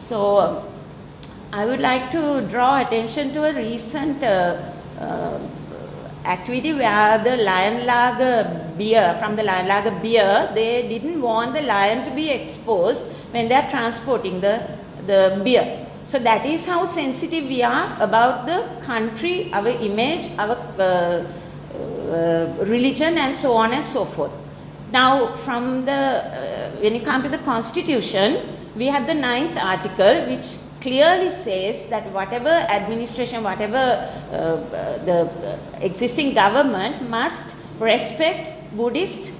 So I would like to draw attention to a recent activity where the lion lager beer, from the lion lager beer, they didn't want the lion to be exposed when they are transporting the beer. So that is how sensitive we are about the country, our image, our religion, and so on and so forth. Now, from the when you come to the Constitution, we have the 9th article, which clearly says that whatever administration, whatever the existing government must respect Buddhist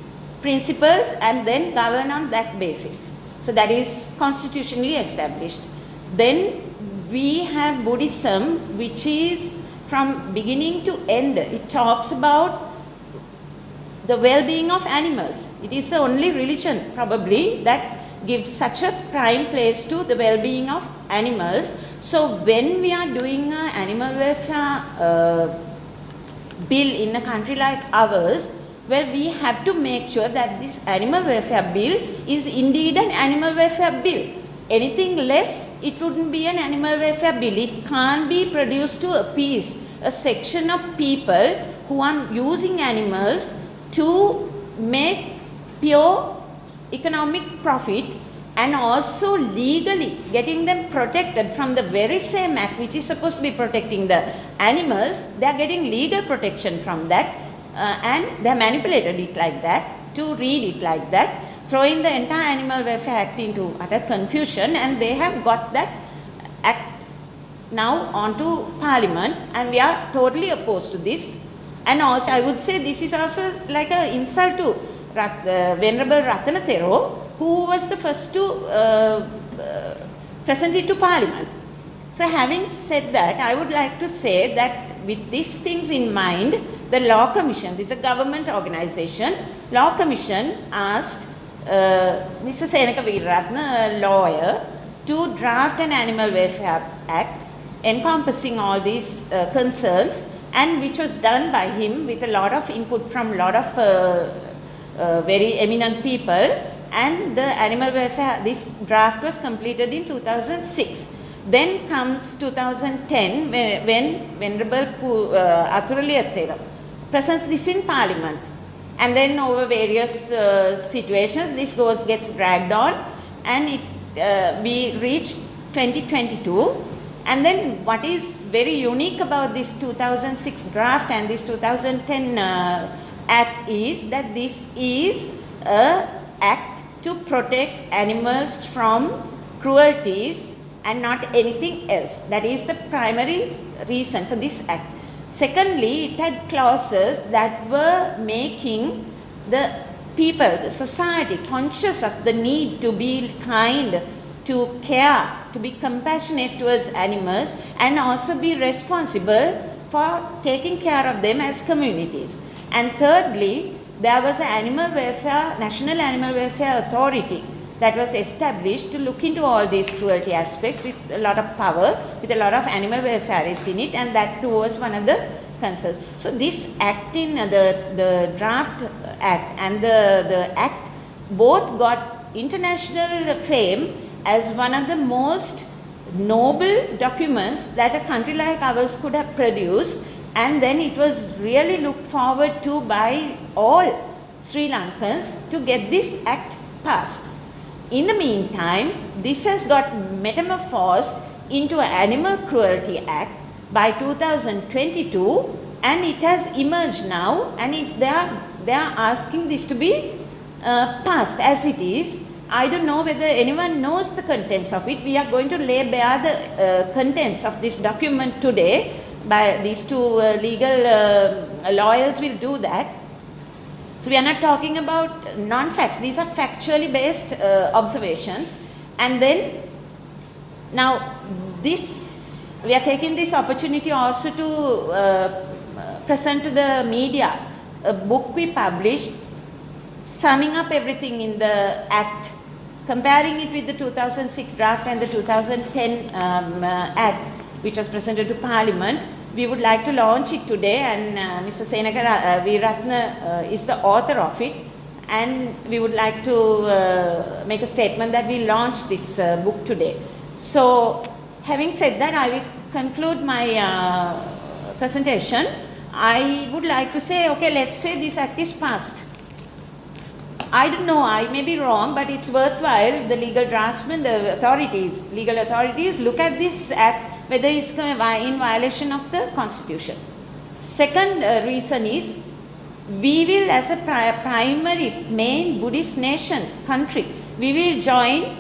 principles and then govern on that basis. So that is constitutionally established. Then we have Buddhism, which is from beginning to end. It talks about the well-being of animals. It is the only religion probably that gives such a prime place to the well-being of animals. So when we are doing an animal welfare bill in a country like ours, well, we have to make sure that this animal welfare bill is indeed an animal welfare bill. Anything less, it wouldn't be an animal welfare bill. It can't be produced to appease a section of people who are using animals to make pure economic profit, and also legally getting them protected from the very same act which is supposed to be protecting the animals. They are getting legal protection from that, and they have manipulated it like that, to read it like that, throwing the entire Animal Welfare Act into utter confusion, and they have got that act now onto Parliament, and we are totally opposed to this. And also I would say this is also like an insult to Venerable Ratanathero, who was the first to present it to Parliament. So having said that, I would like to say that with these things in mind, the Law Commission, this is a government organization, Law Commission asked Mr. Senaka Veeraratne, a lawyer, to draft an Animal Welfare Act encompassing all these concerns, and which was done by him with a lot of input from a lot of very eminent people. And the animal welfare, this draft was completed in 2006. Then comes 2010 when Venerable Athuraliyathera presents this in Parliament. And then over various situations, this gets dragged on, and we reach 2022. And then what is very unique about this 2006 draft and this 2010 act is that this is an act to protect animals from cruelties and not anything else. That is the primary reason for this act. Secondly, it had clauses that were making the people, the society, conscious of the need to be kind, to care, to be compassionate towards animals, and also be responsible for taking care of them as communities. And thirdly, there was an animal welfare, National Animal Welfare Authority that was established to look into all these cruelty aspects with a lot of power, with a lot of animal welfareists in it, and that too was one of the concerns. So this act in the draft act and the act both got international fame as one of the most noble documents that a country like ours could have produced, and then it was really looked forward to by all Sri Lankans to get this act passed. In the meantime, this has got metamorphosed into an Animal Cruelty Act by 2022, and it has emerged now, and they are asking this to be passed as it is. I don't know whether anyone knows the contents of it. We are going to lay bare the contents of this document today. By these two legal lawyers will do that. So we are not talking about non-facts. These are factually based observations. And then now this, we are taking this opportunity also to present to the media a book we published summing up everything in the act, comparing it with the 2006 draft and the 2010 act, which was presented to Parliament. We would like to launch it today, and Mr. Senaka Veeraratne is the author of it, and we would like to make a statement that we launch this book today. So, having said that, I will conclude my presentation. I would like to say, okay, let's say this act is passed. I don't know, I may be wrong, but it's worthwhile the legal draftsmen, the authorities, legal authorities look at this act whether it's in violation of the constitution. Second reason is, we will as a primary main Buddhist nation, country, we will join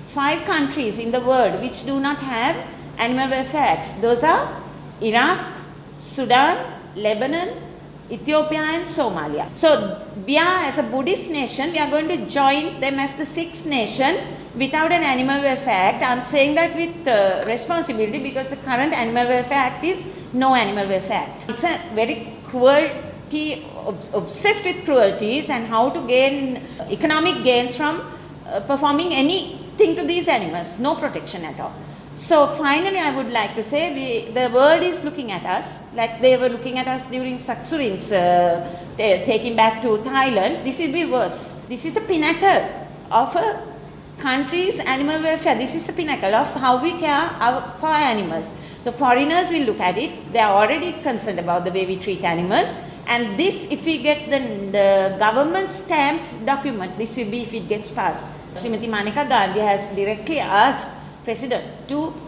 5 countries in the world which do not have animal welfare acts. Those are Iraq, Sudan, Lebanon, Ethiopia and Somalia. So we are, as a Buddhist nation, we are going to join them as the 6th nation without an animal welfare act. I am saying that with responsibility, because the current animal welfare act is no animal welfare act. It's a very cruelty, obsessed with cruelties and how to gain economic gains from performing anything to these animals, no protection at all. So finally, I would like to say, the world is looking at us like they were looking at us during Saksurin's taking back to Thailand. This will be worse. This is the pinnacle of a country's animal welfare. This is the pinnacle of how we care for our animals. So foreigners will look at it. They are already concerned about the way we treat animals. And this, if we get the government stamped document, this will be if it gets passed. Srimati Maneka Gandhi has directly asked President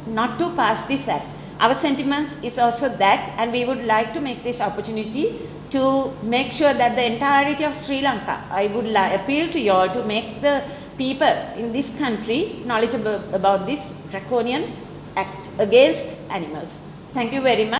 not to pass this act. Our sentiments is also that, and we would like to make this opportunity to make sure that the entirety of Sri Lanka, I would appeal to you all to make the people in this country knowledgeable about this draconian act against animals. Thank you very much.